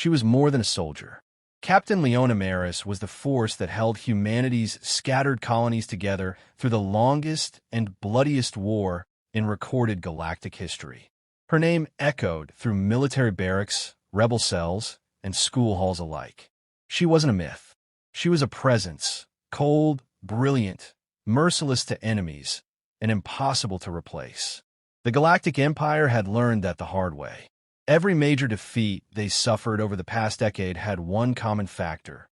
She was more than a soldier. Captain Leona Maris was the force that held humanity's scattered colonies together through the longest and bloodiest war in recorded galactic history. Her name echoed through military barracks, rebel cells, and school halls alike. She wasn't a myth. She was a presence, cold, brilliant, merciless to enemies, and impossible to replace. The Galactic Empire had learned that the hard way. Every major defeat they suffered over the past decade had one common factor: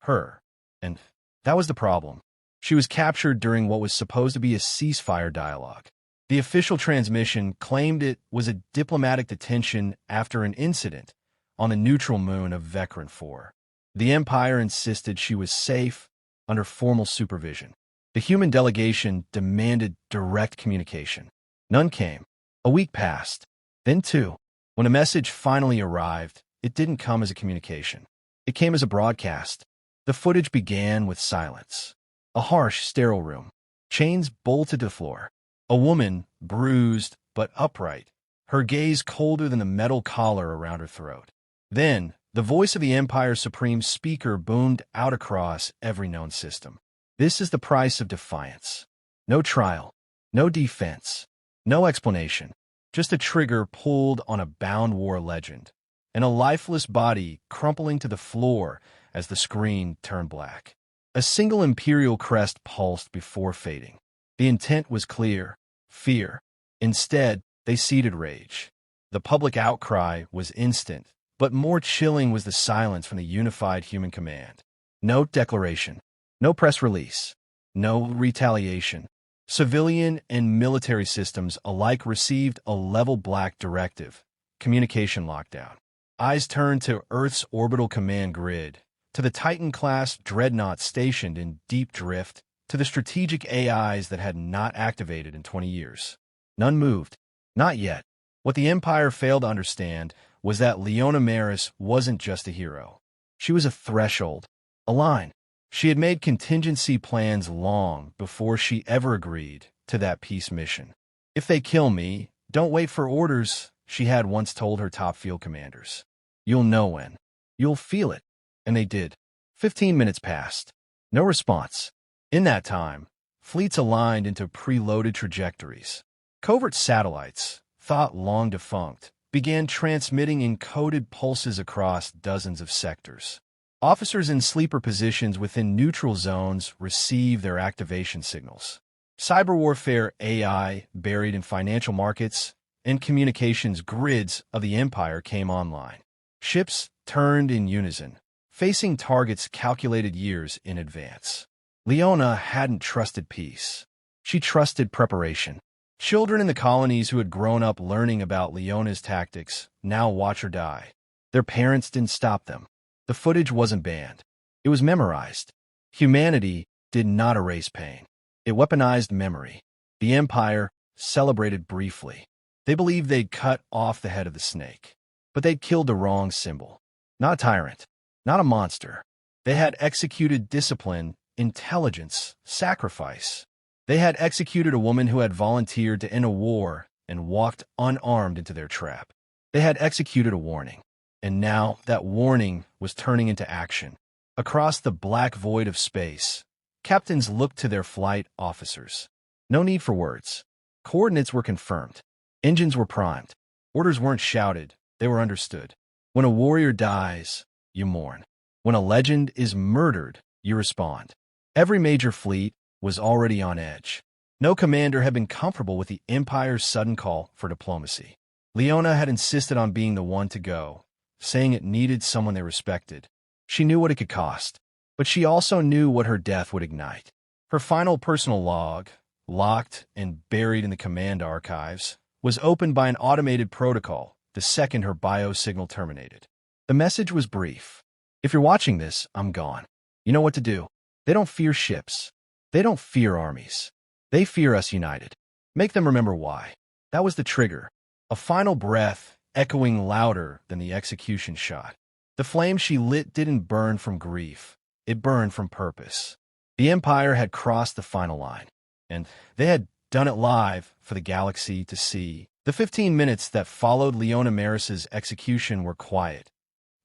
her. And that was the problem. She was captured during what was supposed to be a ceasefire dialogue. The official transmission claimed it was a diplomatic detention after an incident on the neutral moon of Vecran 4. The Empire insisted she was safe under formal supervision. The human delegation demanded direct communication. None came. A week passed. Then two. When a message finally arrived, it didn't come as a communication. It came as a broadcast. The footage began with silence. A harsh, sterile room. Chains bolted to the floor. A woman, bruised but upright, her gaze colder than the metal collar around her throat. Then, the voice of the Empire's supreme speaker boomed out across every known system. This is the price of defiance. No trial. No defense. No explanation. Just a trigger pulled on a bound war legend, and a lifeless body crumpling to the floor as the screen turned black. A single Imperial crest pulsed before fading. The intent was clear: fear. Instead, they seeded rage. The public outcry was instant, but more chilling was the silence from the unified human command. No declaration. No press release. No retaliation. Civilian and military systems alike received a level black directive: communication lockdown. Eyes turned to Earth's orbital command grid, to the Titan-class dreadnoughts stationed in deep drift, to the strategic AIs that had not activated in 20 years. None moved. Not yet. What the Empire failed to understand was that Leona Maris wasn't just a hero. She was a threshold, a line. She had made contingency plans long before she ever agreed to that peace mission. "If they kill me, don't wait for orders," she had once told her top field commanders. "You'll know when. You'll feel it." And they did. 15 minutes passed. No response. In that time, fleets aligned into preloaded trajectories. Covert satellites, thought long defunct, began transmitting encoded pulses across dozens of sectors. Officers in sleeper positions within neutral zones received their activation signals. Cyber warfare AI buried in financial markets and communications grids of the Empire came online. Ships turned in unison, facing targets calculated years in advance. Leona hadn't trusted peace. She trusted preparation. Children in the colonies who had grown up learning about Leona's tactics now watch her die. Their parents didn't stop them. The footage wasn't banned. It was memorized. Humanity did not erase pain. It weaponized memory. The Empire celebrated briefly. They believed they'd cut off the head of the snake. But they'd killed the wrong symbol. Not a tyrant. Not a monster. They had executed discipline, intelligence, sacrifice. They had executed a woman who had volunteered to end a war and walked unarmed into their trap. They had executed a warning. And now that warning was turning into action. Across the black void of space, captains looked to their flight officers. No need for words. Coordinates were confirmed. Engines were primed. Orders weren't shouted, they were understood. When a warrior dies, you mourn. When a legend is murdered, you respond. Every major fleet was already on edge. No commander had been comfortable with the Empire's sudden call for diplomacy. Leona had insisted on being the one to go, saying it needed someone they respected. She knew what it could cost, but she also knew what her death would ignite. Her final personal log, locked and buried in the command archives, was opened by an automated protocol the second her biosignal terminated. The message was brief. "If you're watching this, I'm gone. You know what to do." They don't fear ships. They don't fear armies. They fear us united. Make them remember why. That was the trigger. A final breath echoing louder than the execution shot. The flame she lit didn't burn from grief. It burned from purpose. The Empire had crossed the final line, and they had done it live for the galaxy to see. The 15 minutes that followed Leona Maris's execution were quiet,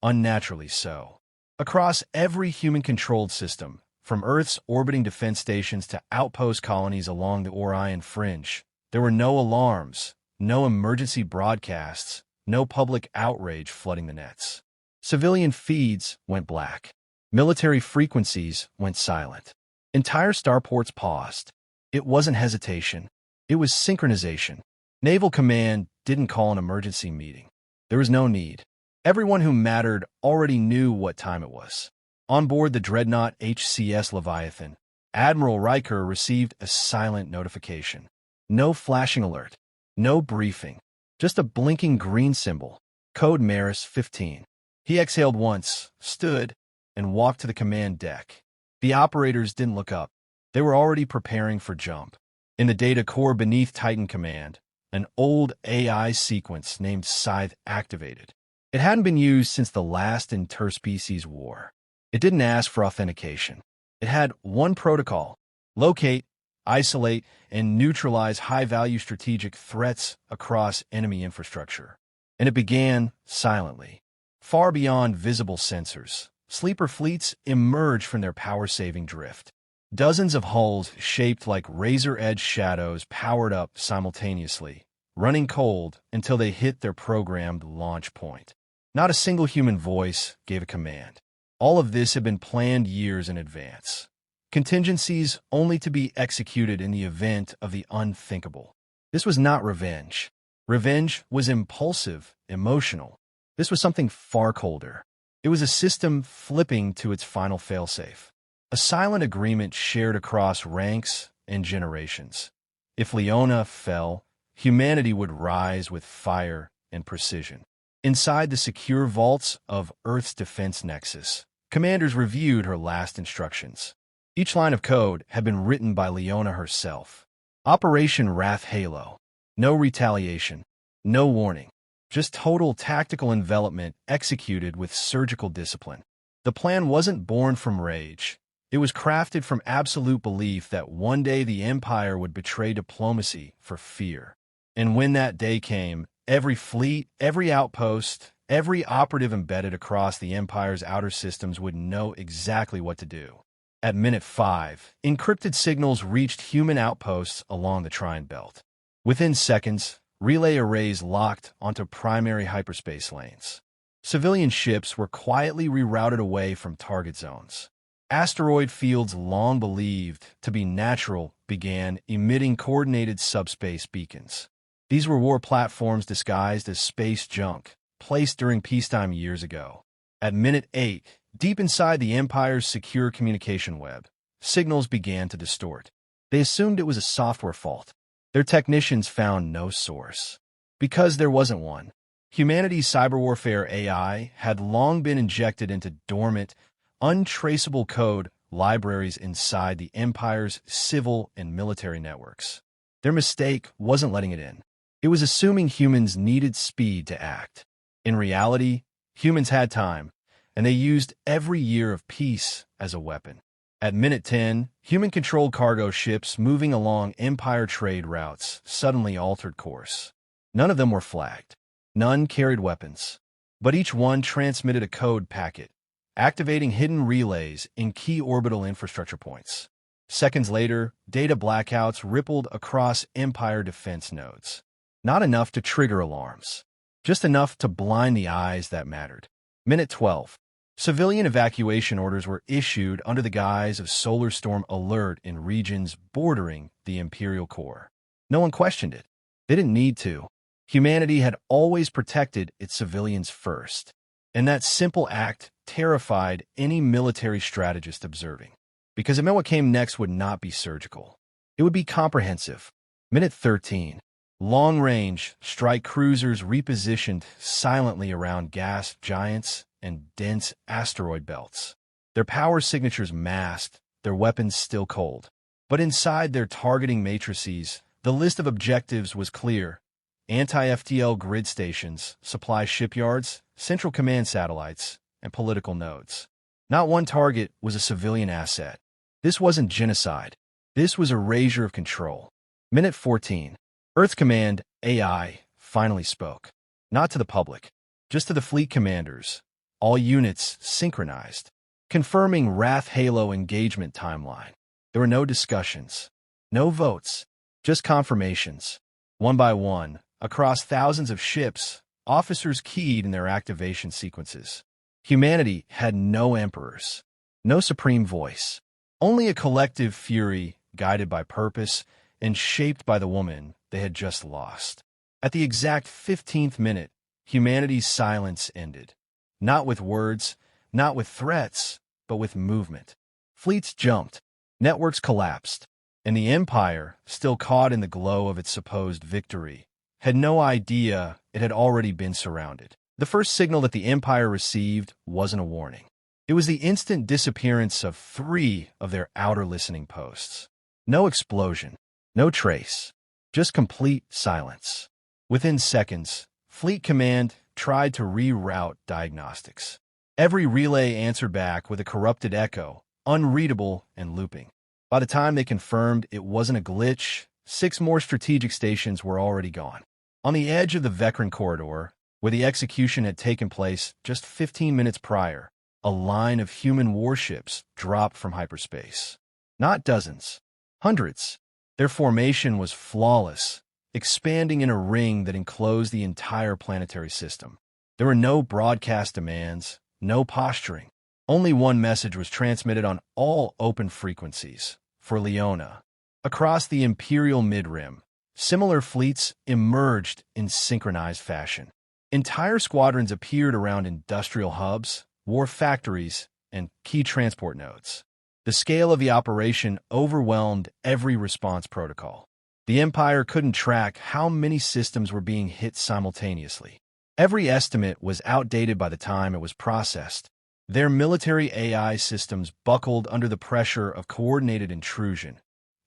unnaturally so. Across every human-controlled system, from Earth's orbiting defense stations to outpost colonies along the Orion Fringe, there were no alarms, no emergency broadcasts, no public outrage flooding the nets. Civilian feeds went black. Military frequencies went silent. Entire starports paused. It wasn't hesitation. It was synchronization. Naval Command didn't call an emergency meeting. There was no need. Everyone who mattered already knew what time it was. On board the dreadnought HCS Leviathan, Admiral Riker received a silent notification. No flashing alert. No briefing. Just a blinking green symbol. Code Maris 15. He exhaled once, stood, and walked to the command deck. The operators didn't look up. They were already preparing for jump. In the data core beneath Titan Command, an old AI sequence named Scythe activated. It hadn't been used since the last interspecies war. It didn't ask for authentication. It had one protocol: locate, isolate, and neutralize high-value strategic threats across enemy infrastructure. And it began silently. Far beyond visible sensors, sleeper fleets emerged from their power-saving drift. Dozens of hulls shaped like razor-edge shadows powered up simultaneously, running cold until they hit their programmed launch point. Not a single human voice gave a command. All of this had been planned years in advance. Contingencies only to be executed in the event of the unthinkable. This was not revenge. Revenge was impulsive, emotional. This was something far colder. It was a system flipping to its final failsafe. A silent agreement shared across ranks and generations. If Leona fell, humanity would rise with fire and precision. Inside the secure vaults of Earth's defense nexus, commanders reviewed her last instructions. Each line of code had been written by Leona herself. Operation Wrath Halo. No retaliation. No warning. Just total tactical envelopment executed with surgical discipline. The plan wasn't born from rage. It was crafted from absolute belief that one day the Empire would betray diplomacy for fear. And when that day came, every fleet, every outpost, every operative embedded across the Empire's outer systems would know exactly what to do. At minute 5, encrypted signals reached human outposts along the Trine Belt. Within seconds, relay arrays locked onto primary hyperspace lanes. Civilian ships were quietly rerouted away from target zones. Asteroid fields long believed to be natural began emitting coordinated subspace beacons. These were war platforms disguised as space junk, placed during peacetime years ago. At minute 8, deep inside the Empire's secure communication web, signals began to distort. They assumed it was a software fault. Their technicians found no source. Because there wasn't one. Humanity's cyber warfare AI had long been injected into dormant, untraceable code libraries inside the Empire's civil and military networks. Their mistake wasn't letting it in. It was assuming humans needed speed to act. In reality, humans had time, and they used every year of peace as a weapon. At minute 10, human-controlled cargo ships moving along Empire trade routes suddenly altered course. None of them were flagged. None carried weapons. But each one transmitted a code packet, activating hidden relays in key orbital infrastructure points. Seconds later, data blackouts rippled across Empire defense nodes. Not enough to trigger alarms. Just enough to blind the eyes that mattered. Minute 12. Civilian evacuation orders were issued under the guise of solar storm alert in regions bordering the Imperial core. No one questioned it. They didn't need to. Humanity had always protected its civilians first. And that simple act terrified any military strategist observing. Because it meant what came next would not be surgical. It would be comprehensive. Minute 13. Long-range strike cruisers repositioned silently around gas giants and dense asteroid belts. Their power signatures masked, their weapons still cold. But inside their targeting matrices, the list of objectives was clear. Anti-FTL grid stations, supply shipyards, central command satellites, and political nodes. Not one target was a civilian asset. This wasn't genocide. This was erasure of control. Minute 14. Earth Command, AI, finally spoke. Not to the public, just to the fleet commanders. All units synchronized, confirming Wrath Halo engagement timeline. There were no discussions, no votes, just confirmations. One by one, across thousands of ships, officers keyed in their activation sequences. Humanity had no emperors, no supreme voice, only a collective fury guided by purpose and shaped by the woman they had just lost. At the exact 15th minute, humanity's silence ended. Not with words, not with threats, but with movement. Fleets jumped, networks collapsed, and the Empire, still caught in the glow of its supposed victory, had no idea it had already been surrounded. The first signal that the Empire received wasn't a warning. It was the instant disappearance of 3 of their outer listening posts. No explosion, no trace, just complete silence. Within seconds, Fleet Command tried to reroute diagnostics. Every relay answered back with a corrupted echo, unreadable and looping. By the time they confirmed it wasn't a glitch, 6 more strategic stations were already gone. On the edge of the Vecran corridor, where the execution had taken place just 15 minutes prior, a line of human warships dropped from hyperspace. Not dozens, hundreds. Their formation was flawless, expanding in a ring that enclosed the entire planetary system. There were no broadcast demands, no posturing. Only one message was transmitted on all open frequencies, for Leona. Across the Imperial Midrim, similar fleets emerged in synchronized fashion. Entire squadrons appeared around industrial hubs, war factories, and key transport nodes. The scale of the operation overwhelmed every response protocol. The Empire couldn't track how many systems were being hit simultaneously. Every estimate was outdated by the time it was processed. Their military AI systems buckled under the pressure of coordinated intrusion.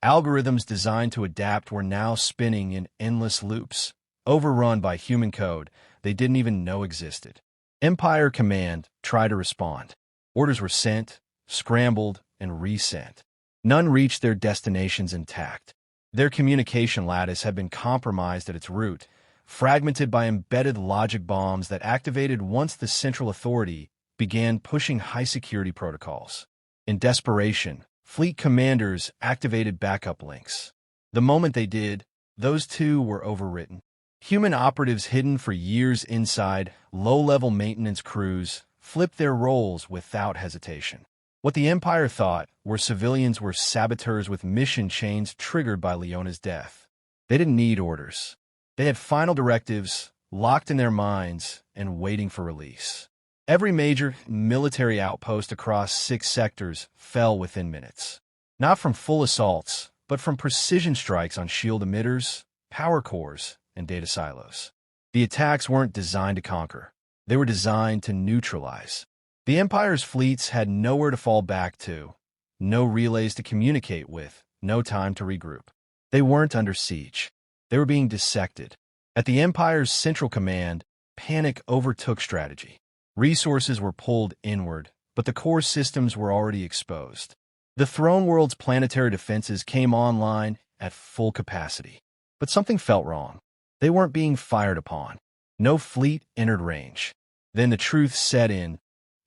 Algorithms designed to adapt were now spinning in endless loops, overrun by human code they didn't even know existed. Empire Command tried to respond. Orders were sent, scrambled, and resent. None reached their destinations intact. Their communication lattice had been compromised at its root, fragmented by embedded logic bombs that activated once the central authority began pushing high-security protocols. In desperation, fleet commanders activated backup links. The moment they did, those too were overwritten. Human operatives hidden for years inside low-level maintenance crews flipped their roles without hesitation. What the Empire thought were civilians were saboteurs with mission chains triggered by Leona's death. They didn't need orders. They had final directives locked in their minds and waiting for release. Every major military outpost across 6 sectors fell within minutes. Not from full assaults, but from precision strikes on shield emitters, power cores, and data silos. The attacks weren't designed to conquer. They were designed to neutralize. The Empire's fleets had nowhere to fall back to, no relays to communicate with, no time to regroup. They weren't under siege. They were being dissected. At the Empire's central command, panic overtook strategy. Resources were pulled inward, but the core systems were already exposed. The Throne World's planetary defenses came online at full capacity. But something felt wrong. They weren't being fired upon. No fleet entered range. Then the truth set in.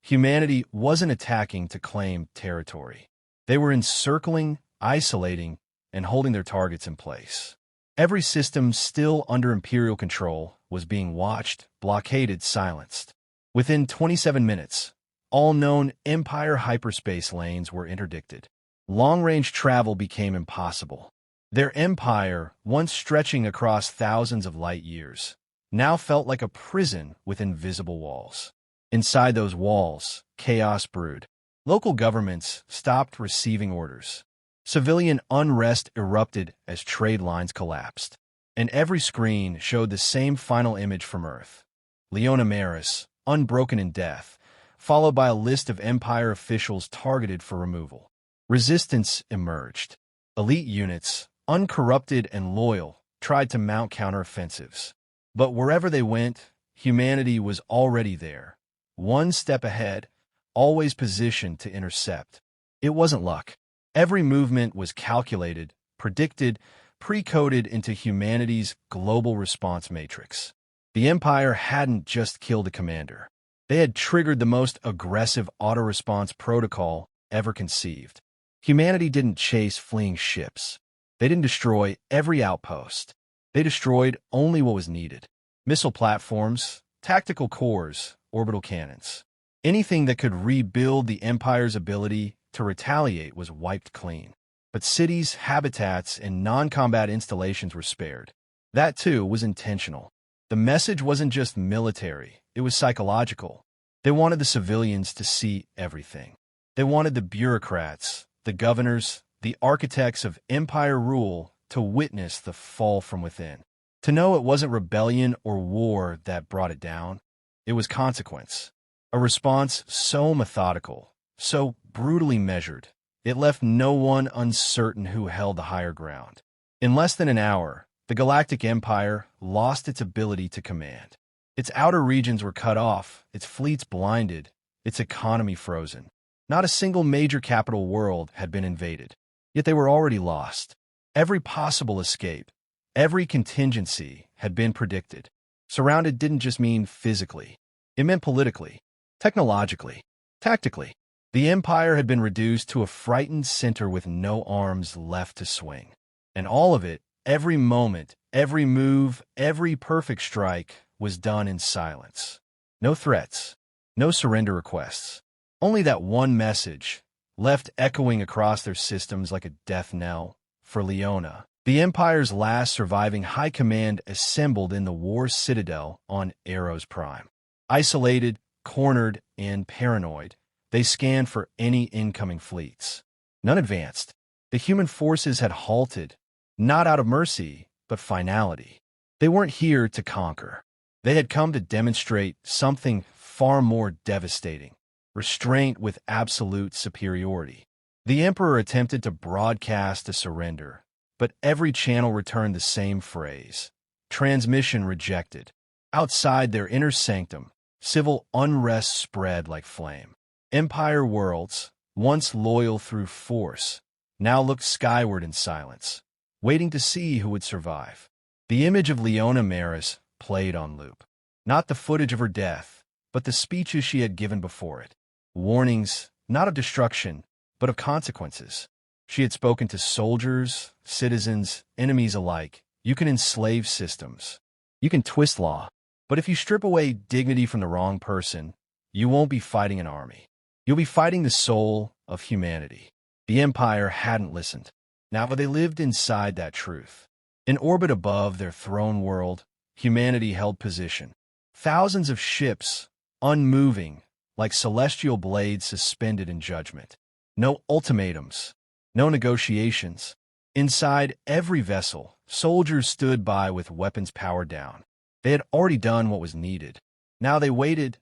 Humanity wasn't attacking to claim territory. They were encircling, isolating, and holding their targets in place. Every system still under Imperial control was being watched, blockaded, silenced. Within 27 minutes, all known Empire hyperspace lanes were interdicted. Long-range travel became impossible. Their empire, once stretching across thousands of light years, now felt like a prison with invisible walls. Inside those walls, chaos brewed. Local governments stopped receiving orders. Civilian unrest erupted as trade lines collapsed. And every screen showed the same final image from Earth. Leona Maris, unbroken in death, followed by a list of Empire officials targeted for removal. Resistance emerged. Elite units, uncorrupted and loyal, tried to mount counteroffensives. But wherever they went, humanity was already there. One step ahead, always positioned to intercept. It wasn't luck. Every movement was calculated, predicted, pre-coded into humanity's global response matrix. The Empire hadn't just killed a commander. They had triggered the most aggressive auto-response protocol ever conceived. Humanity didn't chase fleeing ships. They didn't destroy every outpost. They destroyed only what was needed. Missile platforms, tactical cores, orbital cannons. Anything that could rebuild the Empire's ability to retaliate was wiped clean. But cities, habitats, and non-combat installations were spared. That, too, was intentional. The message wasn't just military, it was psychological. They wanted the civilians to see everything. They wanted the bureaucrats, the governors, the architects of empire rule to witness the fall from within. To know it wasn't rebellion or war that brought it down. It was consequence. A response so methodical, so brutally measured, it left no one uncertain who held the higher ground. In less than an hour, the Galactic Empire lost its ability to command. Its outer regions were cut off, its fleets blinded, its economy frozen. Not a single major capital world had been invaded. Yet they were already lost. Every possible escape, every contingency had been predicted. Surrounded didn't just mean physically. It meant politically, technologically, tactically. The Empire had been reduced to a frightened center with no arms left to swing. And all of it, every moment, every move, every perfect strike, was done in silence. No threats, no surrender requests. Only that one message, left echoing across their systems like a death knell. For Leona, the Empire's last surviving high command assembled in the war citadel on Eros Prime. Isolated, cornered, and paranoid, they scanned for any incoming fleets. None advanced. The human forces had halted, not out of mercy, but finality. They weren't here to conquer. They had come to demonstrate something far more devastating: restraint with absolute superiority. The Emperor attempted to broadcast a surrender, but every channel returned the same phrase: transmission rejected. Outside their inner sanctum, civil unrest spread like flame. Empire worlds, once loyal through force, now looked skyward in silence, waiting to see who would survive. The image of Leona Maris played on loop. Not the footage of her death, but the speeches she had given before it. Warnings, not of destruction, but of consequences. She had spoken to soldiers, citizens, enemies alike. You can enslave systems. You can twist law. But if you strip away dignity from the wrong person, you won't be fighting an army. You'll be fighting the soul of humanity. The Empire hadn't listened. Now they lived inside that truth. In orbit above their throne world, humanity held position. Thousands of ships, unmoving, like celestial blades suspended in judgment. No ultimatums, no negotiations. Inside every vessel, soldiers stood by with weapons powered down. They had already done what was needed. Now they waited,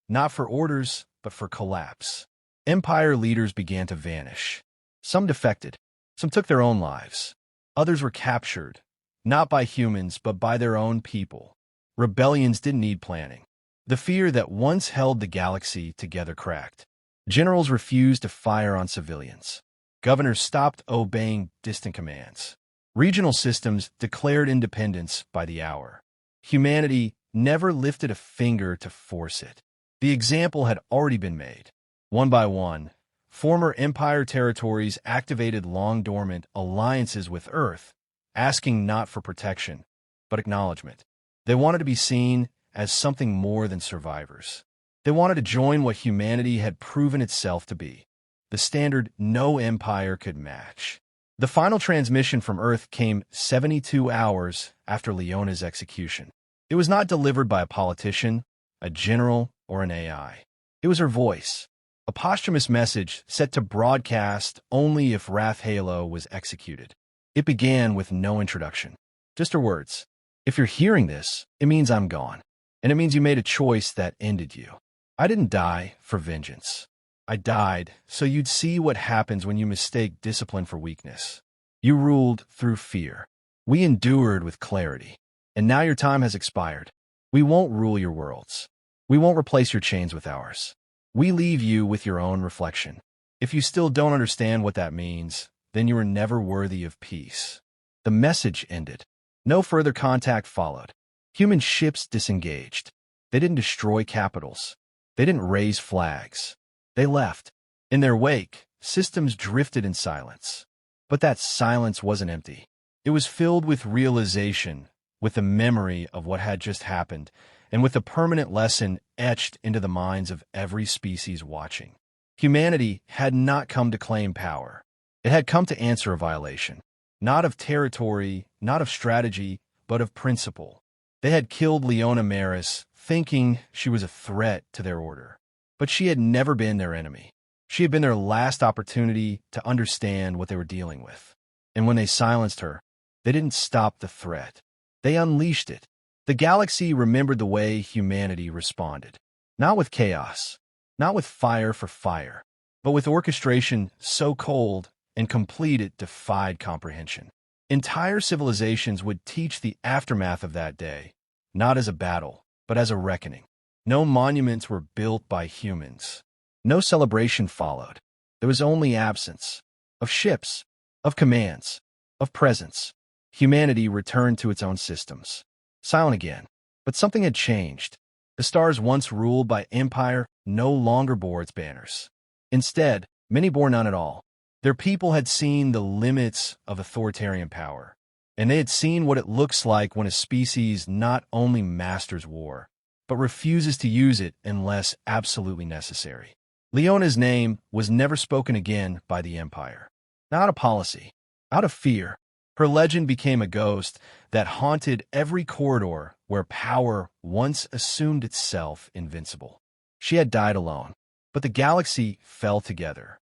not for orders, but for collapse. Empire leaders began to vanish. Some defected. Some took their own lives. Others were captured, not by humans, but by their own people. Rebellions didn't need planning. The fear that once held the galaxy together cracked. Generals refused to fire on civilians. Governors stopped obeying distant commands. Regional systems declared independence by the hour. Humanity never lifted a finger to force it. The example had already been made. One by one, former Empire territories activated long-dormant alliances with Earth, asking not for protection, but acknowledgement. They wanted to be seen as something more than survivors. They wanted to join what humanity had proven itself to be, the standard no empire could match. The final transmission from Earth came 72 hours after Leona's execution. It was not delivered by a politician, a general, or an AI. It was her voice, a posthumous message set to broadcast only if Wrath Halo was executed. It began with no introduction, just her words. If you're hearing this, it means I'm gone, and it means you made a choice that ended you. I didn't die for vengeance. I died so you'd see what happens when you mistake discipline for weakness. You ruled through fear. We endured with clarity. And now your time has expired. We won't rule your worlds. We won't replace your chains with ours. We leave you with your own reflection. If you still don't understand what that means, then you are never worthy of peace. The message ended. No further contact followed. Human ships disengaged. They didn't destroy capitals. They didn't raise flags. They left. In their wake, systems drifted in silence. But that silence wasn't empty. It was filled with realization, with the memory of what had just happened, and with a permanent lesson etched into the minds of every species watching. Humanity had not come to claim power. It had come to answer a violation, not of territory, not of strategy, but of principle. They had killed Leona Maris, thinking she was a threat to their order. But she had never been their enemy. She had been their last opportunity to understand what they were dealing with. And when they silenced her, they didn't stop the threat. They unleashed it. The galaxy remembered the way humanity responded. Not with chaos, not with fire for fire, but with orchestration so cold and complete it defied comprehension. Entire civilizations would teach the aftermath of that day, not as a battle, but as a reckoning. No monuments were built by humans. No celebration followed. There was only absence of ships, of commands, of presence. Humanity returned to its own systems. Silent again. But something had changed. The stars once ruled by empire no longer bore its banners. Instead, many bore none at all. Their people had seen the limits of authoritarian power, and they had seen what it looks like when a species not only masters war, but refuses to use it unless absolutely necessary. Leona's name was never spoken again by the Empire. Not out of policy, out of fear. Her legend became a ghost that haunted every corridor where power once assumed itself invincible. She had died alone, but the galaxy fell together.